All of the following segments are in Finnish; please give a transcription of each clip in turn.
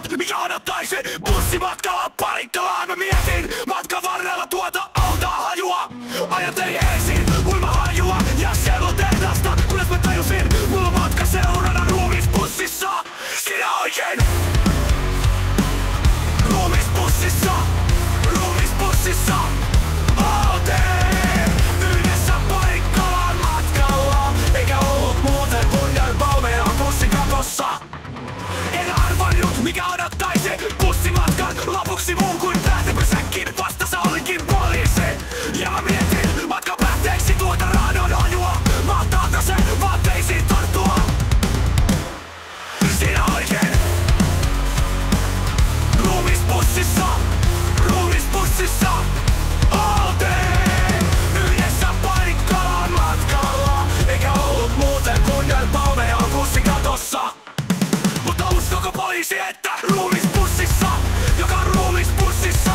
arvannut, mikä odottaisi bussimatkalla Parikkalaan. Mä mietin matkan varrella tuota alta hajua. Ajattelin ensin uimahajua ja sellutehdasta, kunnes mä tajusin, mulla on matka seurana ruumisbussissa. Sinä oikein. Ruumisbussissa, ruumisbussissa. Oltiin yhdessä Parikkalaan matkalla, eikä ollut muuten kuin näin valmea bussin katossa. En arvannut, mikä odottaisi bussimatkan lopuksi muun kuin päätepysäkkin. Vastassa olikin poliisi. Ja mä mietin matkan päätteeksi tuota raadon hajua. Mahtaako se vaatteisiin tarttua? Siinä oikein. Ruumisbussissa, ruumisbussissa. Oltiin yhdessä Parikkalaan matkalla, eikä ollut muuten kuin näin palmeja bussin katossa. Mutta uskoko poliisi, että ruumisbussissa, joka on ruumisbussissa,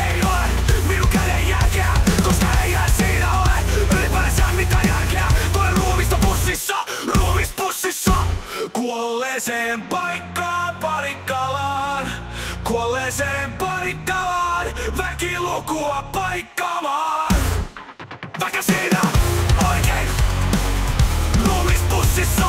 ei ole minun kädenjälkeä, koska eihän siinä ole ylipäänsä mitään järkeä. Tuolle ruumista bussissa, ruumisbussissa. Kuolleeseen paikkaan Parikkalaan, kuolleeseen Parikkalaan, väkilukua paikkaamaan. Väkä siinä oikein, ruumisbussissa.